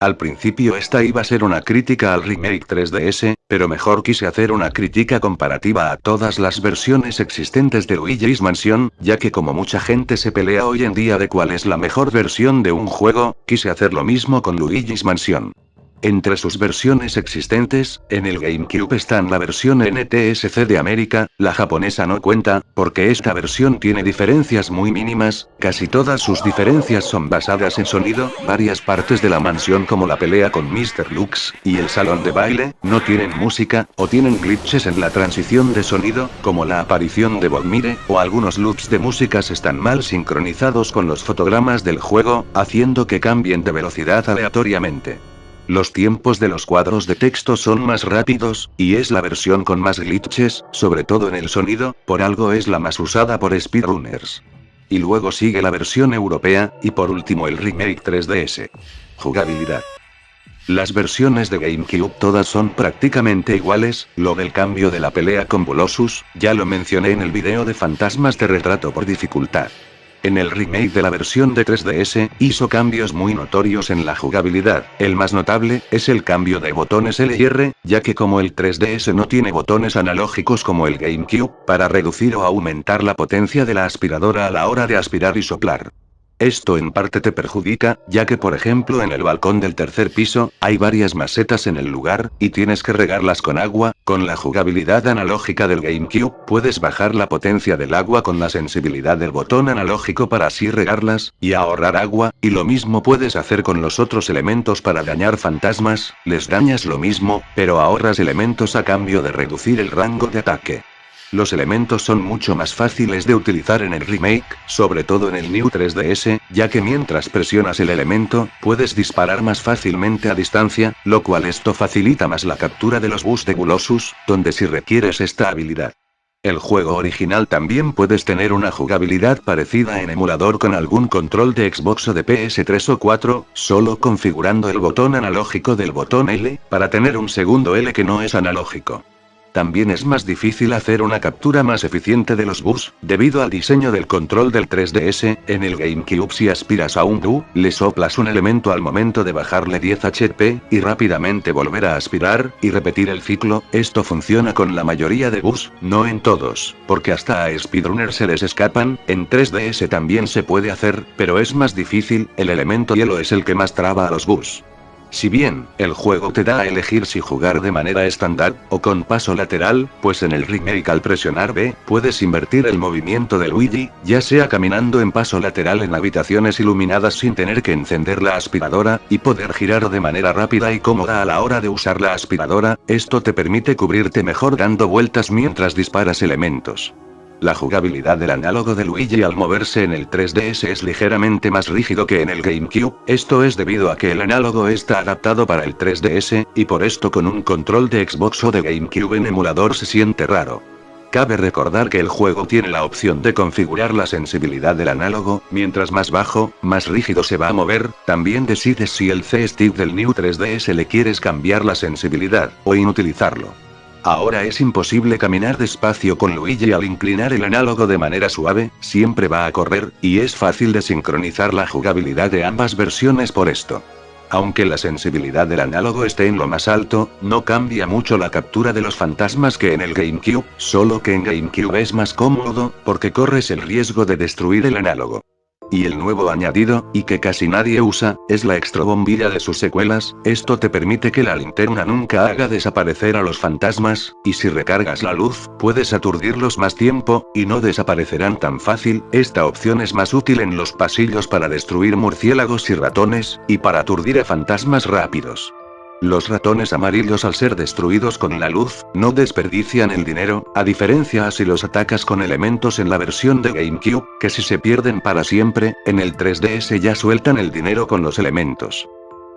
Al principio esta iba a ser una crítica al remake 3DS, pero mejor quise hacer una crítica comparativa a todas las versiones existentes de Luigi's Mansion, ya que como mucha gente se pelea hoy en día de cuál es la mejor versión de un juego, quise hacer lo mismo con Luigi's Mansion. Entre sus versiones existentes, en el GameCube están la versión NTSC de América, la japonesa no cuenta, porque esta versión tiene diferencias muy mínimas, casi todas sus diferencias son basadas en sonido, varias partes de la mansión como la pelea con Mr. Lux, y el salón de baile, no tienen música, o tienen glitches en la transición de sonido, como la aparición de Volmire, o algunos loops de músicas están mal sincronizados con los fotogramas del juego, haciendo que cambien de velocidad aleatoriamente. Los tiempos de los cuadros de texto son más rápidos, y es la versión con más glitches, sobre todo en el sonido, por algo es la más usada por speedrunners. Y luego sigue la versión europea, y por último el remake 3DS. Jugabilidad. Las versiones de GameCube todas son prácticamente iguales, lo del cambio de la pelea con Bolossus, ya lo mencioné en el video de fantasmas de retrato por dificultad. En el remake de la versión de 3DS, hizo cambios muy notorios en la jugabilidad. El más notable, es el cambio de botones L y R, ya que como el 3DS no tiene botones analógicos como el GameCube, para reducir o aumentar la potencia de la aspiradora a la hora de aspirar y soplar. Esto en parte te perjudica, ya que por ejemplo en el balcón del tercer piso, hay varias macetas en el lugar, y tienes que regarlas con agua. Con la jugabilidad analógica del GameCube, puedes bajar la potencia del agua con la sensibilidad del botón analógico para así regarlas, y ahorrar agua, y lo mismo puedes hacer con los otros elementos para dañar fantasmas, les dañas lo mismo, pero ahorras elementos a cambio de reducir el rango de ataque. Los elementos son mucho más fáciles de utilizar en el remake, sobre todo en el New 3DS, ya que mientras presionas el elemento, puedes disparar más fácilmente a distancia, lo cual esto facilita más la captura de los boss de Bolossus, donde sí requieres esta habilidad. El juego original también puedes tener una jugabilidad parecida en emulador con algún control de Xbox o de PS3 o 4, solo configurando el botón analógico del botón L, para tener un segundo L que no es analógico. También es más difícil hacer una captura más eficiente de los boss, debido al diseño del control del 3DS, en el GameCube si aspiras a un bu, le soplas un elemento al momento de bajarle 10 HP, y rápidamente volver a aspirar, y repetir el ciclo. Esto funciona con la mayoría de boss, no en todos, porque hasta a speedrunners se les escapan. En 3DS también se puede hacer, pero es más difícil, el elemento hielo es el que más traba a los boss. Si bien, el juego te da a elegir si jugar de manera estándar, o con paso lateral, pues en el remake al presionar B, puedes invertir el movimiento de Luigi, ya sea caminando en paso lateral en habitaciones iluminadas sin tener que encender la aspiradora, y poder girar de manera rápida y cómoda a la hora de usar la aspiradora. Esto te permite cubrirte mejor dando vueltas mientras disparas elementos. La jugabilidad del análogo de Luigi al moverse en el 3DS es ligeramente más rígido que en el GameCube, esto es debido a que el análogo está adaptado para el 3DS, y por esto con un control de Xbox o de GameCube en emulador se siente raro. Cabe recordar que el juego tiene la opción de configurar la sensibilidad del análogo, mientras más bajo, más rígido se va a mover. También decides si el C-Stick del New 3DS le quieres cambiar la sensibilidad, o inutilizarlo. Ahora es imposible caminar despacio con Luigi al inclinar el análogo de manera suave, siempre va a correr, y es fácil de sincronizar la jugabilidad de ambas versiones por esto. Aunque la sensibilidad del análogo esté en lo más alto, no cambia mucho la captura de los fantasmas que en el GameCube, solo que en GameCube es más cómodo, porque corres el riesgo de destruir el análogo. Y el nuevo añadido, y que casi nadie usa, es la extra bombilla de sus secuelas. Esto te permite que la linterna nunca haga desaparecer a los fantasmas, y si recargas la luz, puedes aturdirlos más tiempo, y no desaparecerán tan fácil. Esta opción es más útil en los pasillos para destruir murciélagos y ratones, y para aturdir a fantasmas rápidos. Los ratones amarillos al ser destruidos con la luz, no desperdician el dinero, a diferencia a si los atacas con elementos en la versión de GameCube, que si se pierden para siempre, en el 3DS ya sueltan el dinero con los elementos.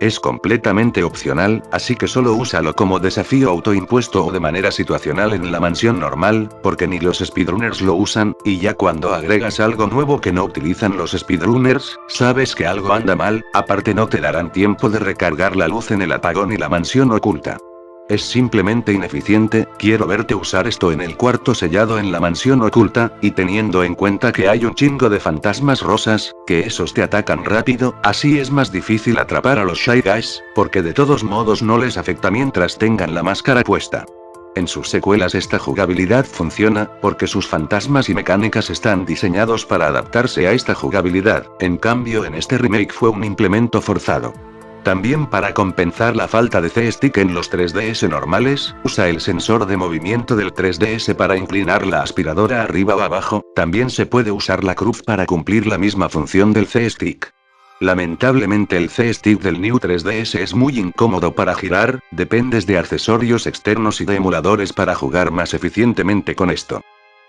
Es completamente opcional, así que solo úsalo como desafío autoimpuesto o de manera situacional en la mansión normal, porque ni los speedrunners lo usan, y ya cuando agregas algo nuevo que no utilizan los speedrunners, sabes que algo anda mal. Aparte no te darán tiempo de recargar la luz en el apagón y la mansión oculta. Es simplemente ineficiente. Quiero verte usar esto en el cuarto sellado en la mansión oculta, y teniendo en cuenta que hay un chingo de fantasmas rosas, que esos te atacan rápido, así es más difícil atrapar a los Shy Guys, porque de todos modos no les afecta mientras tengan la máscara puesta. En sus secuelas esta jugabilidad funciona, porque sus fantasmas y mecánicas están diseñados para adaptarse a esta jugabilidad, en cambio en este remake fue un implemento forzado. También para compensar la falta de C-Stick en los 3DS normales, usa el sensor de movimiento del 3DS para inclinar la aspiradora arriba o abajo, también se puede usar la cruz para cumplir la misma función del C-Stick. Lamentablemente el C-Stick del New 3DS es muy incómodo para girar, dependes de accesorios externos y de emuladores para jugar más eficientemente con esto.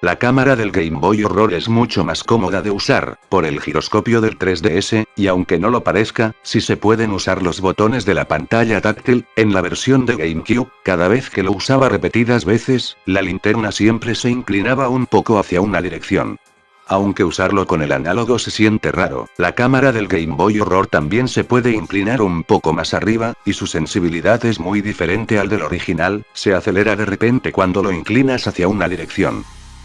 La cámara del Game Boy Horror es mucho más cómoda de usar, por el giroscopio del 3DS, y aunque no lo parezca, sí se pueden usar los botones de la pantalla táctil. En la versión de GameCube, cada vez que lo usaba repetidas veces, la linterna siempre se inclinaba un poco hacia una dirección. Aunque usarlo con el análogo se siente raro, la cámara del Game Boy Horror también se puede inclinar un poco más arriba, y su sensibilidad es muy diferente al del original, se acelera de repente cuando lo inclinas hacia una dirección.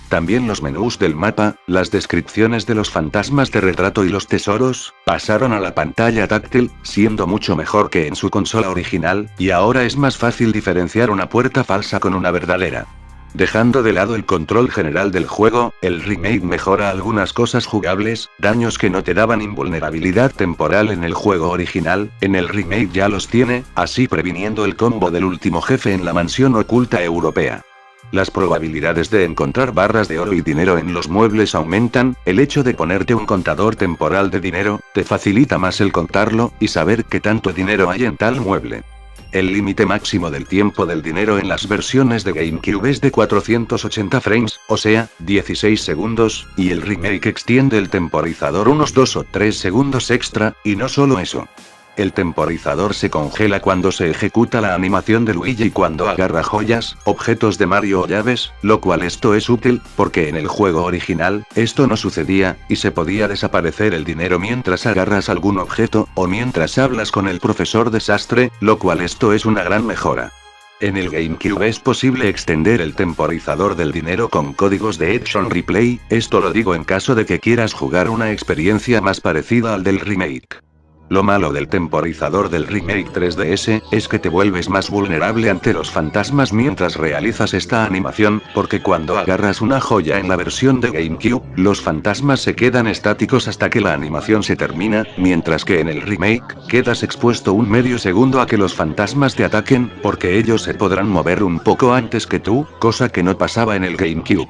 También los menús del mapa, las descripciones de los fantasmas de retrato y los tesoros, pasaron a la pantalla táctil, siendo mucho mejor que en su consola original, y ahora es más fácil diferenciar una puerta falsa con una verdadera. Dejando de lado el control general del juego, el remake mejora algunas cosas jugables, daños que no te daban invulnerabilidad temporal en el juego original, en el remake ya los tiene, así previniendo el combo del último jefe en la mansión oculta europea. Las probabilidades de encontrar barras de oro y dinero en los muebles aumentan, el hecho de ponerte un contador temporal de dinero, te facilita más el contarlo, y saber qué tanto dinero hay en tal mueble. El límite máximo del tiempo del dinero en las versiones de GameCube es de 480 frames, o sea, 16 segundos, y el remake extiende el temporizador unos 2 o 3 segundos extra, y no solo eso. El temporizador se congela cuando se ejecuta la animación de Luigi cuando agarra joyas, objetos de Mario o llaves, lo cual esto es útil, porque en el juego original, esto no sucedía, y se podía desaparecer el dinero mientras agarras algún objeto, o mientras hablas con el profesor desastre, lo cual esto es una gran mejora. En el GameCube es posible extender el temporizador del dinero con códigos de Action Replay, esto lo digo en caso de que quieras jugar una experiencia más parecida al del remake. Lo malo del temporizador del remake 3DS, es que te vuelves más vulnerable ante los fantasmas mientras realizas esta animación, porque cuando agarras una joya en la versión de GameCube, los fantasmas se quedan estáticos hasta que la animación se termina, mientras que en el remake, quedas expuesto un medio segundo a que los fantasmas te ataquen, porque ellos se podrán mover un poco antes que tú, cosa que no pasaba en el GameCube.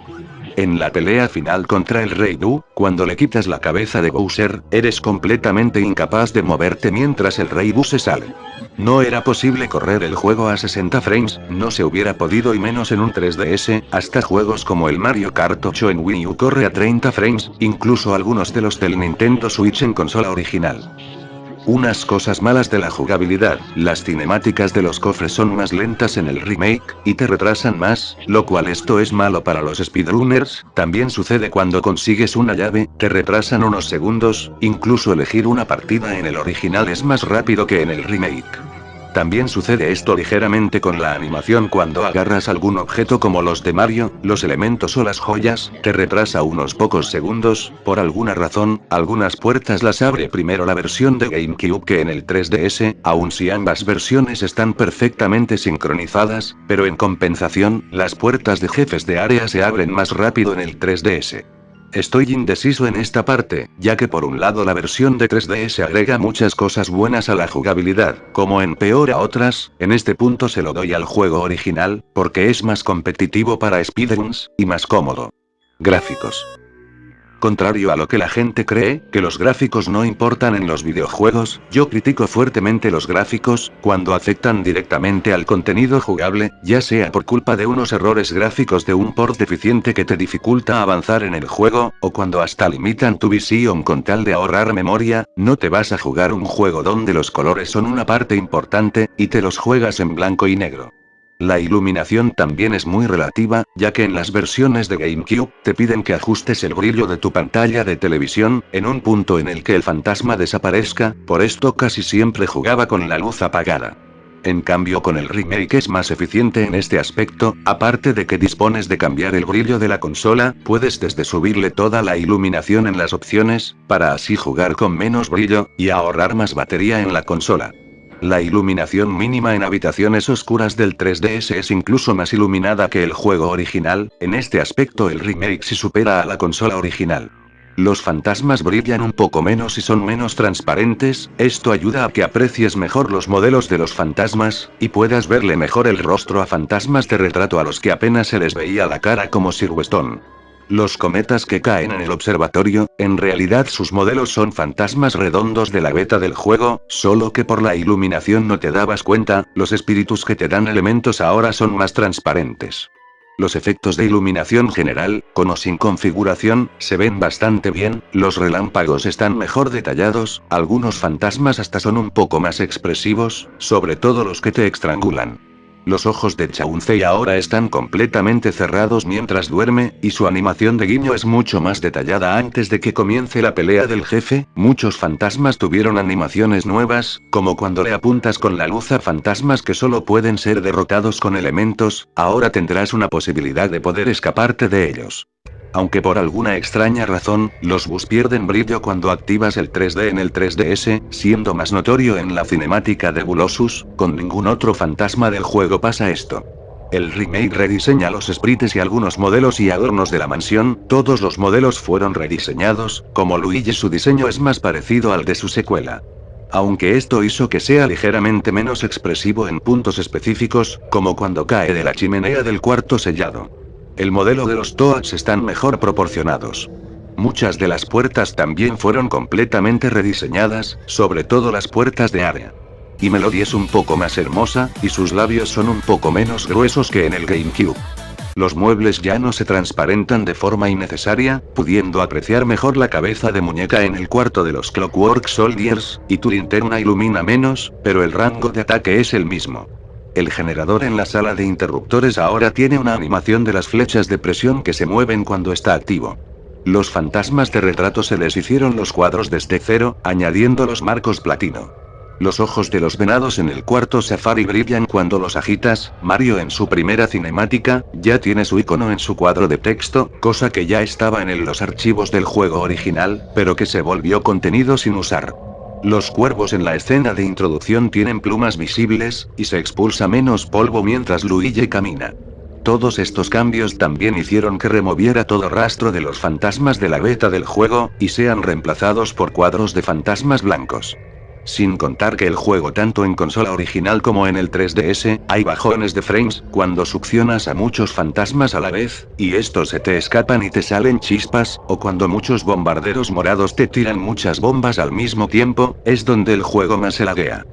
En la pelea final contra el Rey Boo, cuando le quitas la cabeza de Bowser, eres completamente incapaz de moverte mientras el Rey Boo se sale. No era posible correr el juego a 60 frames, no se hubiera podido y menos en un 3DS, hasta juegos como el Mario Kart 8 en Wii U corre a 30 frames, incluso algunos de los del Nintendo Switch en consola original. Unas cosas malas de la jugabilidad, las cinemáticas de los cofres son más lentas en el remake, y te retrasan más, lo cual esto es malo para los speedrunners, también sucede cuando consigues una llave, te retrasan unos segundos, incluso elegir una partida en el original es más rápido que en el remake. También sucede esto ligeramente con la animación cuando agarras algún objeto como los de Mario, los elementos o las joyas, te retrasa unos pocos segundos, por alguna razón, algunas puertas las abre primero la versión de GameCube que en el 3DS, aun si ambas versiones están perfectamente sincronizadas, pero en compensación, las puertas de jefes de área se abren más rápido en el 3DS. Estoy indeciso en esta parte, ya que por un lado la versión de 3DS agrega muchas cosas buenas a la jugabilidad, como empeora otras, en este punto se lo doy al juego original, porque es más competitivo para speedruns, y más cómodo. Gráficos. Contrario a lo que la gente cree, que los gráficos no importan en los videojuegos, yo critico fuertemente los gráficos, cuando afectan directamente al contenido jugable, ya sea por culpa de unos errores gráficos de un port deficiente que te dificulta avanzar en el juego, o cuando hasta limitan tu visión con tal de ahorrar memoria, no te vas a jugar un juego donde los colores son una parte importante, y te los juegas en blanco y negro. La iluminación también es muy relativa, ya que en las versiones de GameCube, te piden que ajustes el brillo de tu pantalla de televisión, en un punto en el que el fantasma desaparezca, por esto casi siempre jugaba con la luz apagada. En cambio con el remake es más eficiente en este aspecto, aparte de que dispones de cambiar el brillo de la consola, puedes desde subirle toda la iluminación en las opciones, para así jugar con menos brillo, y ahorrar más batería en la consola. La iluminación mínima en habitaciones oscuras del 3DS es incluso más iluminada que el juego original, en este aspecto el remake sí supera a la consola original. Los fantasmas brillan un poco menos y son menos transparentes, esto ayuda a que aprecies mejor los modelos de los fantasmas, y puedas verle mejor el rostro a fantasmas de retrato a los que apenas se les veía la cara como Sir Weston. Los cometas que caen en el observatorio, en realidad sus modelos son fantasmas redondos de la beta del juego, solo que por la iluminación no te dabas cuenta, los espíritus que te dan elementos ahora son más transparentes. Los efectos de iluminación general, con o sin configuración, se ven bastante bien, los relámpagos están mejor detallados, algunos fantasmas hasta son un poco más expresivos, sobre todo los que te estrangulan. Los ojos de Chaunzei ahora están completamente cerrados mientras duerme, y su animación de guiño es mucho más detallada antes de que comience la pelea del jefe. Muchos fantasmas tuvieron animaciones nuevas, como cuando le apuntas con la luz a fantasmas que solo pueden ser derrotados con elementos, ahora tendrás una posibilidad de poder escaparte de ellos. Aunque por alguna extraña razón, los bus pierden brillo cuando activas el 3D en el 3DS, siendo más notorio en la cinemática de Bulosus, con ningún otro fantasma del juego pasa esto. El remake rediseña los sprites y algunos modelos y adornos de la mansión, todos los modelos fueron rediseñados, como Luigi su diseño es más parecido al de su secuela. Aunque esto hizo que sea ligeramente menos expresivo en puntos específicos, como cuando cae de la chimenea del cuarto sellado. El modelo de los Toads están mejor proporcionados. Muchas de las puertas también fueron completamente rediseñadas, sobre todo las puertas de área. Y Melody es un poco más hermosa, y sus labios son un poco menos gruesos que en el GameCube. Los muebles ya no se transparentan de forma innecesaria, pudiendo apreciar mejor la cabeza de muñeca en el cuarto de los Clockwork Soldiers, y tu linterna ilumina menos, pero el rango de ataque es el mismo. El generador en la sala de interruptores ahora tiene una animación de las flechas de presión que se mueven cuando está activo. Los fantasmas de retrato se les hicieron los cuadros desde cero, añadiendo los marcos platino. Los ojos de los venados en el cuarto Safari brillan cuando los agitas. Mario en su primera cinemática, ya tiene su icono en su cuadro de texto, cosa que ya estaba en los archivos del juego original, pero que se volvió contenido sin usar. Los cuervos en la escena de introducción tienen plumas visibles, y se expulsa menos polvo mientras Luigi camina. Todos estos cambios también hicieron que removiera todo rastro de los fantasmas de la beta del juego, y sean reemplazados por cuadros de fantasmas blancos. Sin contar que el juego tanto en consola original como en el 3DS, hay bajones de frames, cuando succionas a muchos fantasmas a la vez, y estos se te escapan y te salen chispas, o cuando muchos bombarderos morados te tiran muchas bombas al mismo tiempo, es donde el juego más se laguea.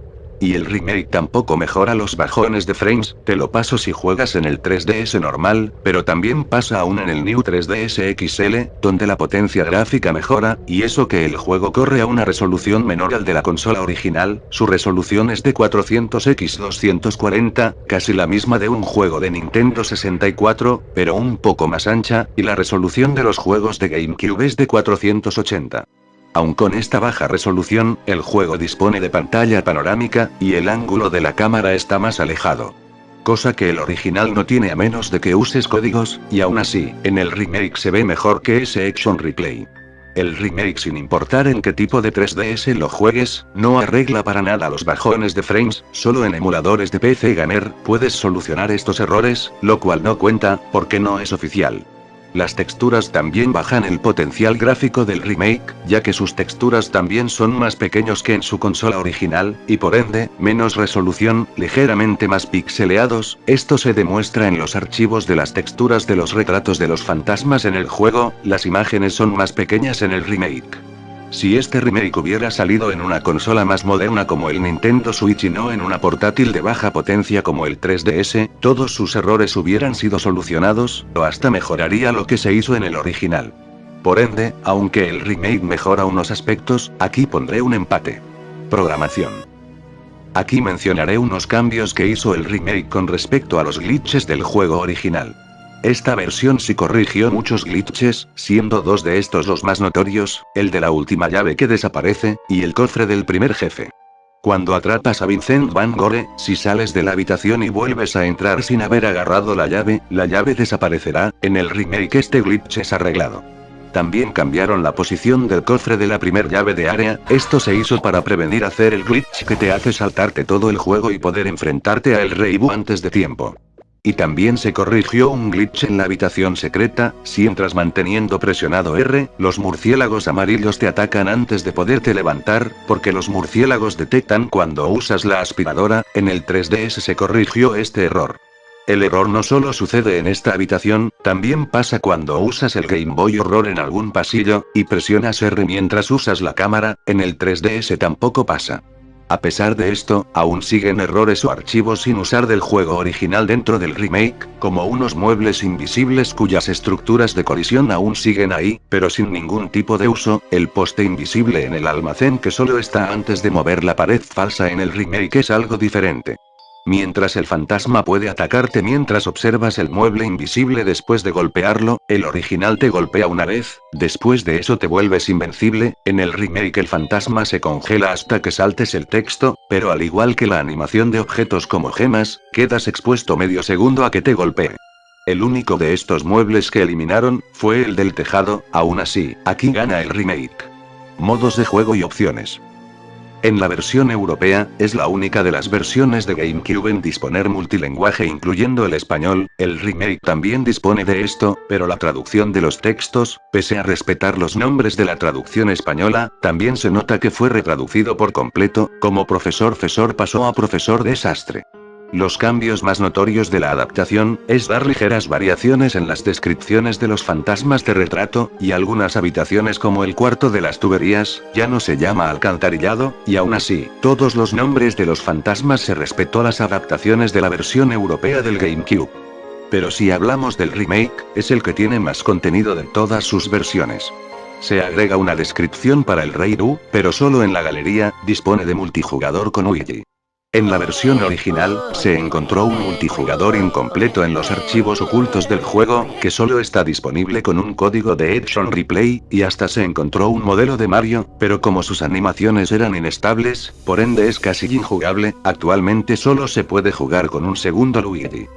Y el remake tampoco mejora los bajones de frames, te lo paso si juegas en el 3DS normal, pero también pasa aún en el New 3DS XL, donde la potencia gráfica mejora, y eso que el juego corre a una resolución menor al de la consola original, su resolución es de 400x240, casi la misma de un juego de Nintendo 64, pero un poco más ancha, y la resolución de los juegos de GameCube es de 480. Aun con esta baja resolución, el juego dispone de pantalla panorámica, y el ángulo de la cámara está más alejado. Cosa que el original no tiene a menos de que uses códigos, y aún así, en el remake se ve mejor que ese Action Replay. El remake, sin importar en qué tipo de 3DS lo juegues, no arregla para nada los bajones de frames, solo en emuladores de PC Gamer puedes solucionar estos errores, lo cual no cuenta, porque no es oficial. Las texturas también bajan el potencial gráfico del remake, ya que sus texturas también son más pequeños que en su consola original, y por ende, menos resolución, ligeramente más pixeleados. Esto se demuestra en los archivos de las texturas de los retratos de los fantasmas en el juego, las imágenes son más pequeñas en el remake. Si este remake hubiera salido en una consola más moderna como el Nintendo Switch y no en una portátil de baja potencia como el 3DS, todos sus errores hubieran sido solucionados, o hasta mejoraría lo que se hizo en el original. Por ende, aunque el remake mejora unos aspectos, aquí pondré un empate. Programación. Aquí mencionaré unos cambios que hizo el remake con respecto a los glitches del juego original. Esta versión sí corrigió muchos glitches, siendo dos de estos los más notorios, el de la última llave que desaparece, y el cofre del primer jefe. Cuando atrapas a Vincent Van Gogh, si sales de la habitación y vuelves a entrar sin haber agarrado la llave desaparecerá. En el remake este glitch es arreglado. También cambiaron la posición del cofre de la primer llave de área, esto se hizo para prevenir hacer el glitch que te hace saltarte todo el juego y poder enfrentarte a El Rey Boo antes de tiempo. Y también se corrigió un glitch en la habitación secreta, si entras manteniendo presionado R, los murciélagos amarillos te atacan antes de poderte levantar, porque los murciélagos detectan cuando usas la aspiradora. En el 3DS se corrigió este error. El error no solo sucede en esta habitación, también pasa cuando usas el Game Boy Horror en algún pasillo, y presionas R mientras usas la cámara. En el 3DS tampoco pasa. A pesar de esto, aún siguen errores o archivos sin usar del juego original dentro del remake, como unos muebles invisibles cuyas estructuras de colisión aún siguen ahí, pero sin ningún tipo de uso. El poste invisible en el almacén que solo está antes de mover la pared falsa en el remake es algo diferente. Mientras el fantasma puede atacarte mientras observas el mueble invisible después de golpearlo, el original te golpea una vez, después de eso te vuelves invencible. En el remake el fantasma se congela hasta que saltes el texto, pero al igual que la animación de objetos como gemas, quedas expuesto medio segundo a que te golpee. El único de estos muebles que eliminaron fue el del tejado. Aún así, aquí gana el remake. Modos de juego y opciones. En la versión europea, es la única de las versiones de GameCube en disponer multilingüaje incluyendo el español. El remake también dispone de esto, pero la traducción de los textos, pese a respetar los nombres de la traducción española, también se nota que fue retraducido por completo, como Profesor Fesor pasó a Profesor Desastre. Los cambios más notorios de la adaptación, es dar ligeras variaciones en las descripciones de los fantasmas de retrato, y algunas habitaciones como el cuarto de las tuberías, ya no se llama alcantarillado, y aún así, todos los nombres de los fantasmas se respetó las adaptaciones de la versión europea del GameCube. Pero si hablamos del remake, es el que tiene más contenido de todas sus versiones. Se agrega una descripción para el Rey Boo, pero solo en la galería, dispone de multijugador con Luigi. En la versión original, se encontró un multijugador incompleto en los archivos ocultos del juego, que solo está disponible con un código de Action Replay, y hasta se encontró un modelo de Mario, pero como sus animaciones eran inestables, por ende es casi injugable. Actualmente solo se puede jugar con un segundo Luigi.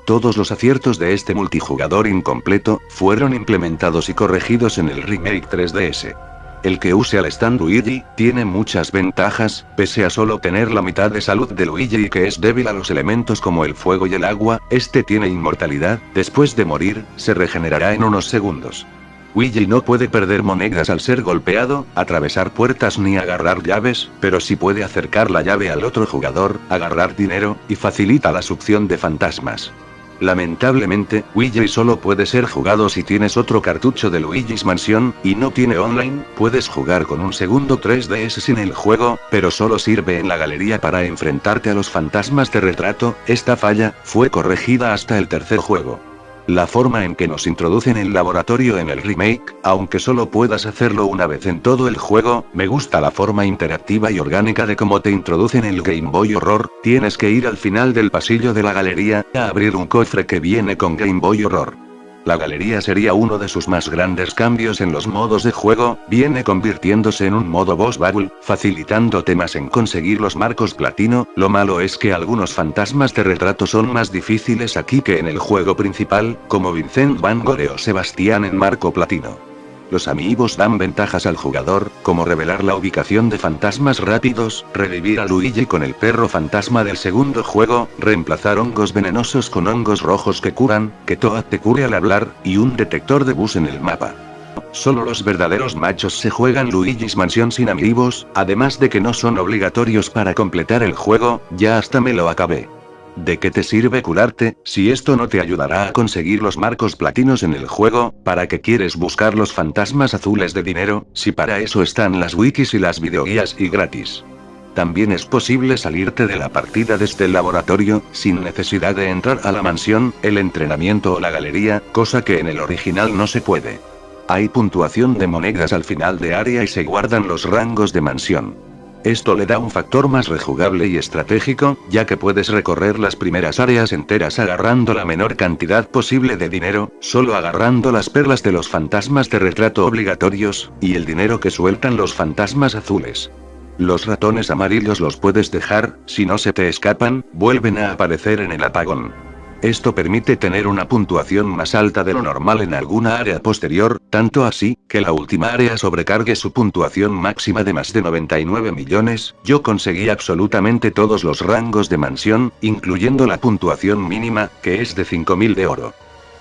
Todos los aciertos de este multijugador incompleto, fueron implementados y corregidos en el remake 3DS. El que use al stand Luigi, tiene muchas ventajas, pese a solo tener la mitad de salud de Luigi y que es débil a los elementos como el fuego y el agua. Este tiene inmortalidad, después de morir, se regenerará en unos segundos. Luigi no puede perder monedas al ser golpeado, atravesar puertas ni agarrar llaves, pero sí puede acercar la llave al otro jugador, agarrar dinero, y facilita la succión de fantasmas. Lamentablemente, Luigi solo puede ser jugado si tienes otro cartucho de Luigi's Mansion, y no tiene online. Puedes jugar con un segundo 3DS sin el juego, pero solo sirve en la galería para enfrentarte a los fantasmas de retrato. Esta falla, fue corregida hasta el tercer juego. La forma en que nos introducen el laboratorio en el remake, aunque solo puedas hacerlo una vez en todo el juego, me gusta la forma interactiva y orgánica de cómo te introducen el Game Boy Horror. Tienes que ir al final del pasillo de la galería, a abrir un cofre que viene con Game Boy Horror. La galería sería uno de sus más grandes cambios en los modos de juego, viene convirtiéndose en un modo boss battle, facilitándote más en conseguir los marcos platino. Lo malo es que algunos fantasmas de retrato son más difíciles aquí que en el juego principal, como Vincent Van Gogh o Sebastián en marco platino. Los amiibos dan ventajas al jugador, como revelar la ubicación de fantasmas rápidos, revivir a Luigi con el perro fantasma del segundo juego, reemplazar hongos venenosos con hongos rojos que curan, que Toad te cure al hablar, y un detector de bus en el mapa. Solo los verdaderos machos se juegan Luigi's Mansion sin amiibos, además de que no son obligatorios para completar el juego. Ya hasta me lo acabé. ¿De qué te sirve curarte, si esto no te ayudará a conseguir los marcos platinos en el juego? ¿Para qué quieres buscar los fantasmas azules de dinero, si para eso están las wikis y las videoguías y gratis? También es posible salirte de la partida desde el laboratorio, sin necesidad de entrar a la mansión, el entrenamiento o la galería, cosa que en el original no se puede. Hay puntuación de monedas al final de área y se guardan los rangos de mansión. Esto le da un factor más rejugable y estratégico, ya que puedes recorrer las primeras áreas enteras agarrando la menor cantidad posible de dinero, solo agarrando las perlas de los fantasmas de retrato obligatorios, y el dinero que sueltan los fantasmas azules. Los ratones amarillos los puedes dejar, si no se te escapan, vuelven a aparecer en el apagón. Esto permite tener una puntuación más alta de lo normal en alguna área posterior, tanto así, que la última área sobrecargue su puntuación máxima de más de 99 millones, yo conseguí absolutamente todos los rangos de mansión, incluyendo la puntuación mínima, que es de 5000 de oro.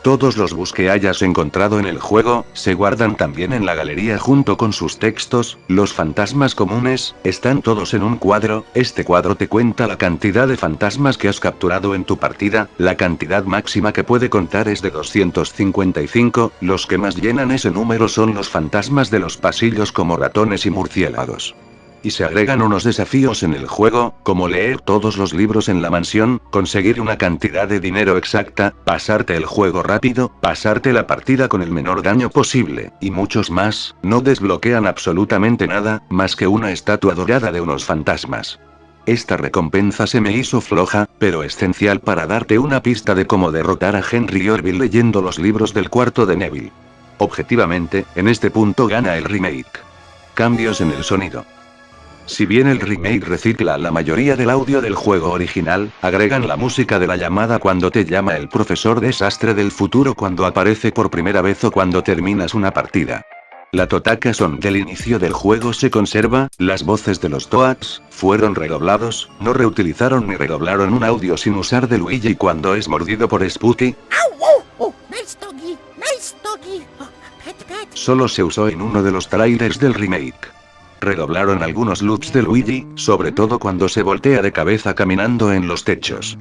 Todos los bus que hayas encontrado en el juego, se guardan también en la galería junto con sus textos. Los fantasmas comunes, están todos en un cuadro. Este cuadro te cuenta la cantidad de fantasmas que has capturado en tu partida. La cantidad máxima que puede contar es de 255, los que más llenan ese número son los fantasmas de los pasillos como ratones y murciélagos. Y se agregan unos desafíos en el juego, como leer todos los libros en la mansión, conseguir una cantidad de dinero exacta, pasarte el juego rápido, pasarte la partida con el menor daño posible, y muchos más. No desbloquean absolutamente nada, más que una estatua dorada de unos fantasmas. Esta recompensa se me hizo floja, pero esencial para darte una pista de cómo derrotar a Henry Orville leyendo los libros del cuarto de Neville. Objetivamente, en este punto gana el remake. Cambios en el sonido. Si bien el remake recicla la mayoría del audio del juego original, agregan la música de la llamada cuando te llama el profesor desastre del futuro cuando aparece por primera vez o cuando terminas una partida. La Totaka Son del inicio del juego se conserva, las voces de los Toads fueron redoblados, no reutilizaron ni redoblaron un audio sin usar de Luigi cuando es mordido por Spooky. Solo se usó en uno de los trailers del remake. Redoblaron algunos loops de Luigi, sobre todo cuando se voltea de cabeza caminando en los techos.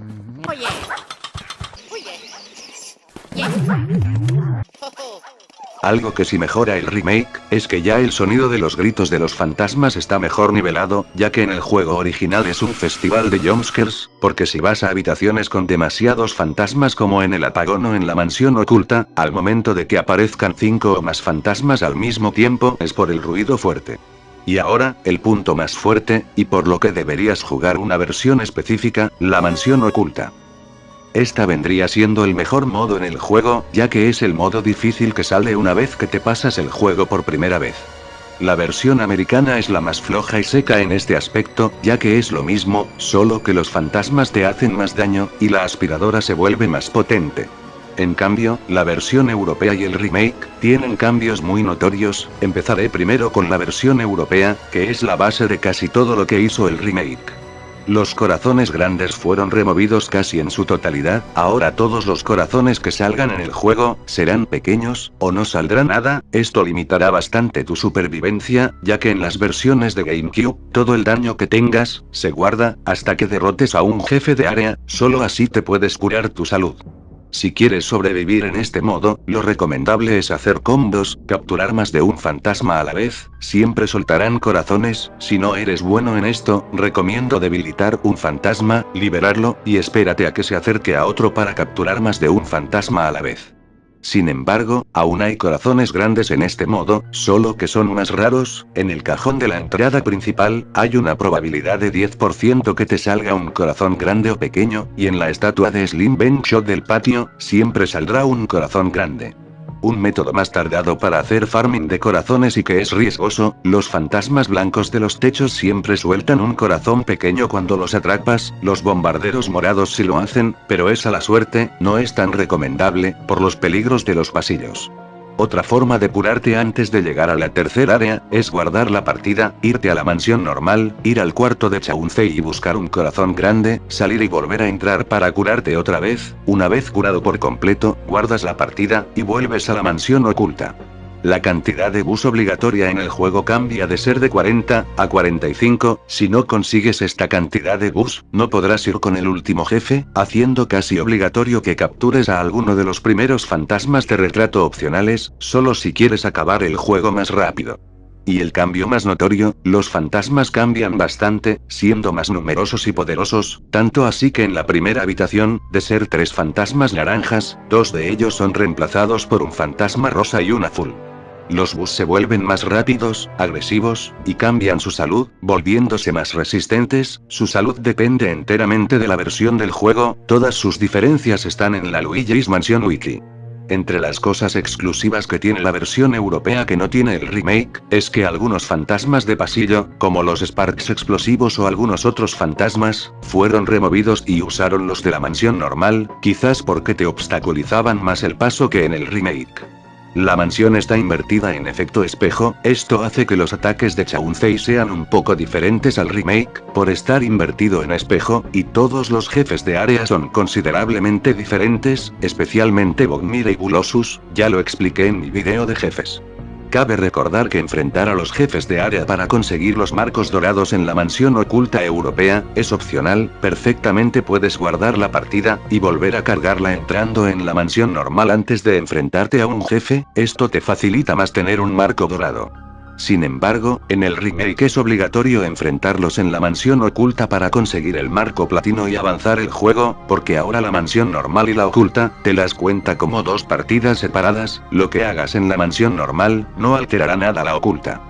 Algo que sí mejora el remake, es que ya el sonido de los gritos de los fantasmas está mejor nivelado, ya que en el juego original es un festival de jumpscares, porque si vas a habitaciones con demasiados fantasmas como en el apagón o en la mansión oculta, al momento de que aparezcan 5 o más fantasmas al mismo tiempo, es por el ruido fuerte. Y ahora, el punto más fuerte, y por lo que deberías jugar una versión específica, la mansión oculta. Esta vendría siendo el mejor modo en el juego, ya que es el modo difícil que sale una vez que te pasas el juego por primera vez. La versión americana es la más floja y seca en este aspecto, ya que es lo mismo, solo que los fantasmas te hacen más daño, y la aspiradora se vuelve más potente. En cambio, la versión europea y el remake tienen cambios muy notorios. Empezaré primero con la versión europea, que es la base de casi todo lo que hizo el remake. Los corazones grandes fueron removidos casi en su totalidad, ahora todos los corazones que salgan en el juego, serán pequeños, o no saldrá nada. Esto limitará bastante tu supervivencia, ya que en las versiones de GameCube, todo el daño que tengas, se guarda, hasta que derrotes a un jefe de área, solo así te puedes curar tu salud. Si quieres sobrevivir en este modo, lo recomendable es hacer combos, capturar más de un fantasma a la vez, siempre soltarán corazones. Si no eres bueno en esto, recomiendo debilitar un fantasma, liberarlo, y espérate a que se acerque a otro para capturar más de un fantasma a la vez. Sin embargo, aún hay corazones grandes en este modo, solo que son más raros. En el cajón de la entrada principal, hay una probabilidad de 10% que te salga un corazón grande o pequeño, y en la estatua de Slim Benchot del patio, siempre saldrá un corazón grande. Un método más tardado para hacer farming de corazones y que es riesgoso, los fantasmas blancos de los techos siempre sueltan un corazón pequeño cuando los atrapas, los bombarderos morados sí lo hacen, pero es a la suerte, no es tan recomendable, por los peligros de los pasillos. Otra forma de curarte antes de llegar a la tercera área, es guardar la partida, irte a la mansión normal, ir al cuarto de Chauncey y buscar un corazón grande, salir y volver a entrar para curarte otra vez. Una vez curado por completo, guardas la partida, y vuelves a la mansión oculta. La cantidad de bus obligatoria en el juego cambia de ser de 40 a 45, si no consigues esta cantidad de bus, no podrás ir con el último jefe, haciendo casi obligatorio que captures a alguno de los primeros fantasmas de retrato opcionales, solo si quieres acabar el juego más rápido. Y el cambio más notorio, los fantasmas cambian bastante, siendo más numerosos y poderosos, tanto así que en la primera habitación, de ser 3 fantasmas naranjas, 2 de ellos son reemplazados por un fantasma rosa y un azul. Los bus se vuelven más rápidos, agresivos, y cambian su salud, volviéndose más resistentes. Su salud depende enteramente de la versión del juego, todas sus diferencias están en la Luigi's Mansion Wiki. Entre las cosas exclusivas que tiene la versión europea que no tiene el remake, es que algunos fantasmas de pasillo, como los Sparks explosivos o algunos otros fantasmas, fueron removidos y usaron los de la mansión normal, quizás porque te obstaculizaban más el paso que en el remake. La mansión está invertida en efecto espejo, esto hace que los ataques de Chauncey sean un poco diferentes al remake, por estar invertido en espejo, y todos los jefes de área son considerablemente diferentes, especialmente Bogmire y Bulosus, ya lo expliqué en mi video de jefes. Cabe recordar que enfrentar a los jefes de área para conseguir los marcos dorados en la mansión oculta europea, es opcional, perfectamente puedes guardar la partida, y volver a cargarla entrando en la mansión normal antes de enfrentarte a un jefe, esto te facilita más tener un marco dorado. Sin embargo, en el remake es obligatorio enfrentarlos en la mansión oculta para conseguir el marco platino y avanzar el juego, porque ahora la mansión normal y la oculta, te las cuenta como dos partidas separadas, lo que hagas en la mansión normal, no alterará nada la oculta.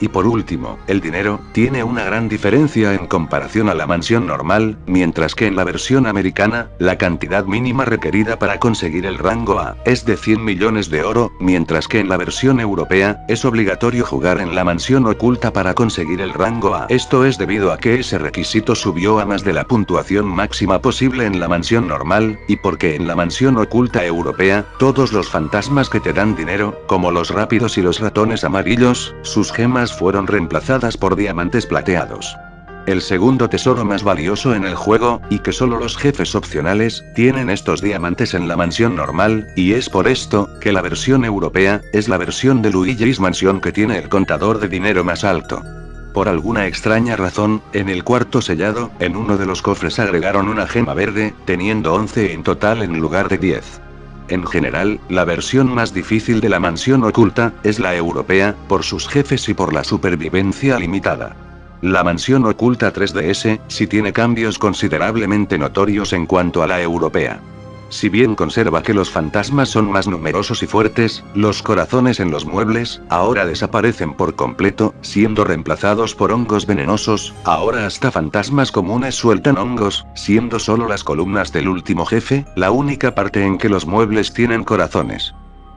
Y por último, el dinero, tiene una gran diferencia en comparación a la mansión normal, mientras que en la versión americana, la cantidad mínima requerida para conseguir el rango A, es de 100 millones de oro, mientras que en la versión europea, es obligatorio jugar en la mansión oculta para conseguir el rango A. Esto es debido a que ese requisito subió a más de la puntuación máxima posible en la mansión normal, y porque en la mansión oculta europea, todos los fantasmas que te dan dinero, como los rápidos y los ratones amarillos, sus gemas fueron reemplazadas por diamantes plateados. El segundo tesoro más valioso en el juego, y que solo los jefes opcionales, tienen estos diamantes en la mansión normal, y es por esto, que la versión europea, es la versión de Luigi's Mansion que tiene el contador de dinero más alto. Por alguna extraña razón, en el cuarto sellado, en uno de los cofres agregaron una gema verde, teniendo 11 en total en lugar de 10. En general, la versión más difícil de la mansión oculta, es la europea, por sus jefes y por la supervivencia limitada. La mansión oculta 3DS, sí tiene cambios considerablemente notorios en cuanto a la europea. Si bien conserva que los fantasmas son más numerosos y fuertes, los corazones en los muebles, ahora desaparecen por completo, siendo reemplazados por hongos venenosos, ahora hasta fantasmas comunes sueltan hongos, siendo solo las columnas del último jefe, la única parte en que los muebles tienen corazones.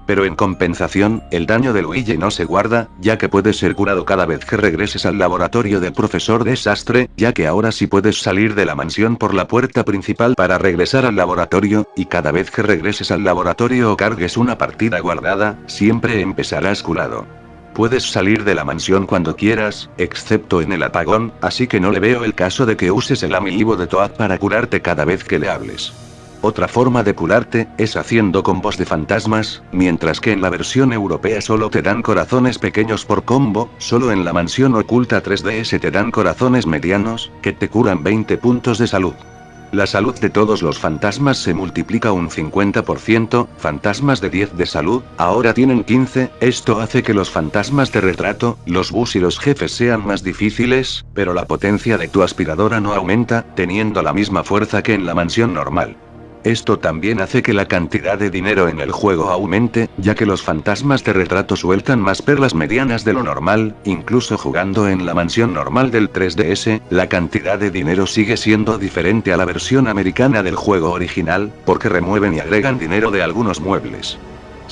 Pero en compensación, el daño de Luigi no se guarda, ya que puede ser curado cada vez que regreses al laboratorio del profesor Desastre, ya que ahora sí puedes salir de la mansión por la puerta principal para regresar al laboratorio, y cada vez que regreses al laboratorio o cargues una partida guardada, siempre empezarás curado. Puedes salir de la mansión cuando quieras, excepto en el apagón, así que no le veo el caso de que uses el amiibo de Toad para curarte cada vez que le hables. Otra forma de curarte, es haciendo combos de fantasmas, mientras que en la versión europea solo te dan corazones pequeños por combo, solo en la mansión oculta 3DS te dan corazones medianos, que te curan 20 puntos de salud. La salud de todos los fantasmas se multiplica un 50%, fantasmas de 10 de salud, ahora tienen 15, esto hace que los fantasmas de retrato, los boss y los jefes sean más difíciles, pero la potencia de tu aspiradora no aumenta, teniendo la misma fuerza que en la mansión normal. Esto también hace que la cantidad de dinero en el juego aumente, ya que los fantasmas de retrato sueltan más perlas medianas de lo normal, incluso jugando en la mansión normal del 3DS, la cantidad de dinero sigue siendo diferente a la versión americana del juego original, porque remueven y agregan dinero de algunos muebles.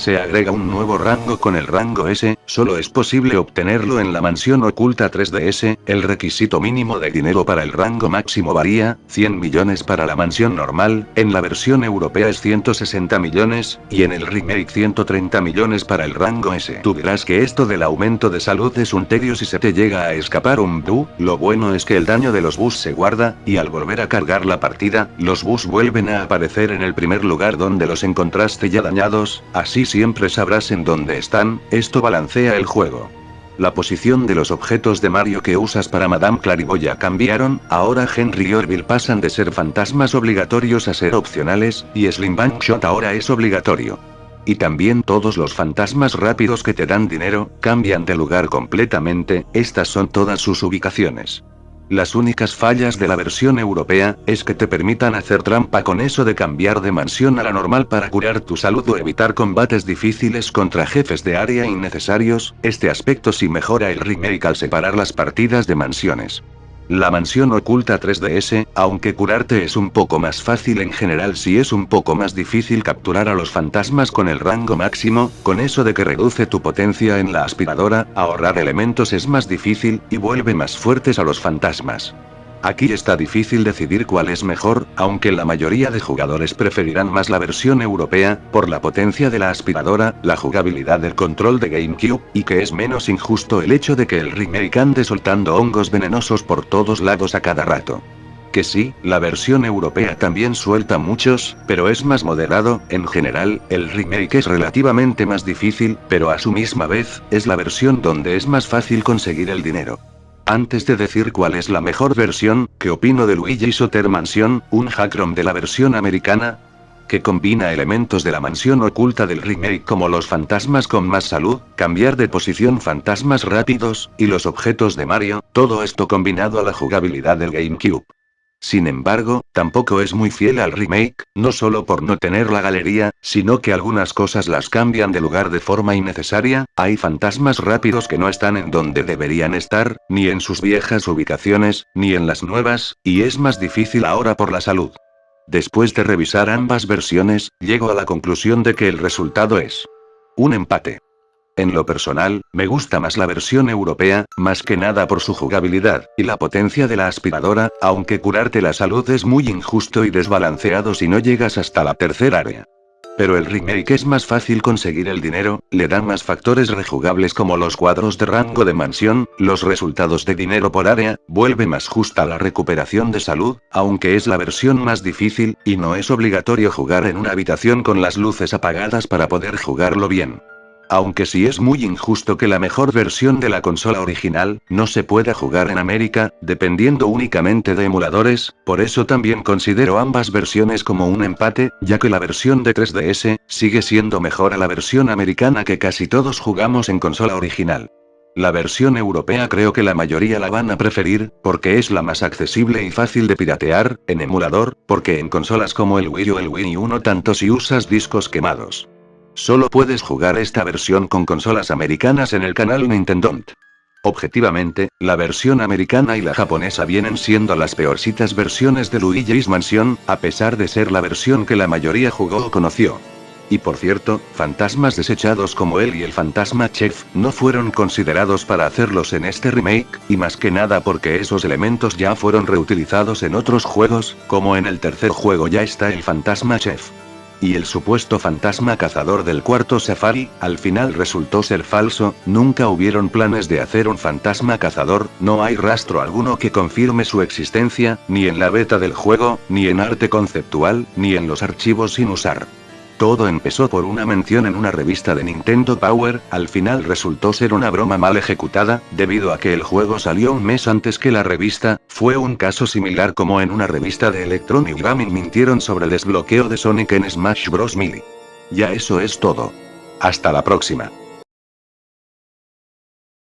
Se agrega un nuevo rango con el rango S, solo es posible obtenerlo en la mansión oculta 3DS, el requisito mínimo de dinero para el rango máximo varía, 100 millones para la mansión normal, en la versión europea es 160 millones, y en el remake 130 millones para el rango S. Tú dirás que esto del aumento de salud es un tedio si se te llega a escapar un bu, lo bueno es que el daño de los bus se guarda, y al volver a cargar la partida, los bus vuelven a aparecer en el primer lugar donde los encontraste ya dañados, así siempre sabrás en dónde están, esto balancea el juego. La posición de los objetos de Mario que usas para Madame Clariboya cambiaron, ahora Henry y Orville pasan de ser fantasmas obligatorios a ser opcionales, y Slim Shot ahora es obligatorio. Y también todos los fantasmas rápidos que te dan dinero, cambian de lugar completamente, estas son todas sus ubicaciones. Las únicas fallas de la versión europea, es que te permitan hacer trampa con eso de cambiar de mansión a la normal para curar tu salud o evitar combates difíciles contra jefes de área innecesarios, este aspecto sí mejora el remake al separar las partidas de mansiones. La mansión oculta 3DS, aunque curarte es un poco más fácil en general, sí es un poco más difícil capturar a los fantasmas con el rango máximo, con eso de que reduce tu potencia en la aspiradora, ahorrar elementos es más difícil, y vuelve más fuertes a los fantasmas. Aquí está difícil decidir cuál es mejor, aunque la mayoría de jugadores preferirán más la versión europea, por la potencia de la aspiradora, la jugabilidad del control de GameCube, y que es menos injusto el hecho de que el remake ande soltando hongos venenosos por todos lados a cada rato. Que sí, la versión europea también suelta muchos, pero es más moderado. En general, el remake es relativamente más difícil, pero a su misma vez, es la versión donde es más fácil conseguir el dinero. Antes de decir cuál es la mejor versión, ¿qué opino de Luigi's Soter Mansion, un hack ROM de la versión americana? Que combina elementos de la mansión oculta del remake como los fantasmas con más salud, cambiar de posición fantasmas rápidos, y los objetos de Mario, todo esto combinado a la jugabilidad del GameCube. Sin embargo, tampoco es muy fiel al remake, no solo por no tener la galería, sino que algunas cosas las cambian de lugar de forma innecesaria. Hay fantasmas rápidos que no están en donde deberían estar, ni en sus viejas ubicaciones, ni en las nuevas, y es más difícil ahora por la salud. Después de revisar ambas versiones, llego a la conclusión de que el resultado es un empate. En lo personal, me gusta más la versión europea, más que nada por su jugabilidad, y la potencia de la aspiradora, aunque curarte la salud es muy injusto y desbalanceado si no llegas hasta la tercera área. Pero el remake es más fácil conseguir el dinero, le dan más factores rejugables como los cuadros de rango de mansión, los resultados de dinero por área, vuelve más justa la recuperación de salud, aunque es la versión más difícil, y no es obligatorio jugar en una habitación con las luces apagadas para poder jugarlo bien. Aunque sí es muy injusto que la mejor versión de la consola original, no se pueda jugar en América, dependiendo únicamente de emuladores, por eso también considero ambas versiones como un empate, ya que la versión de 3DS, sigue siendo mejor a la versión americana que casi todos jugamos en consola original. La versión europea creo que la mayoría la van a preferir, porque es la más accesible y fácil de piratear, en emulador, porque en consolas como el Wii o el Wii U no tanto si usas discos quemados. Solo puedes jugar esta versión con consolas americanas en el canal Nintendo. Objetivamente, la versión americana y la japonesa vienen siendo las peorcitas versiones de Luigi's Mansion, a pesar de ser la versión que la mayoría jugó o conoció. Y por cierto, fantasmas desechados como él y el fantasma Chef, no fueron considerados para hacerlos en este remake, y más que nada porque esos elementos ya fueron reutilizados en otros juegos, como en el tercer juego ya está el fantasma Chef. Y el supuesto fantasma cazador del cuarto Safari, al final resultó ser falso, nunca hubieron planes de hacer un fantasma cazador, no hay rastro alguno que confirme su existencia, ni en la beta del juego, ni en arte conceptual, ni en los archivos sin usar. Todo empezó por una mención en una revista de Nintendo Power, al final resultó ser una broma mal ejecutada, debido a que el juego salió un mes antes que la revista. Fue un caso similar como en una revista de Electronic Gaming mintieron sobre el desbloqueo de Sonic en Smash Bros. Melee. Ya eso es todo. Hasta la próxima.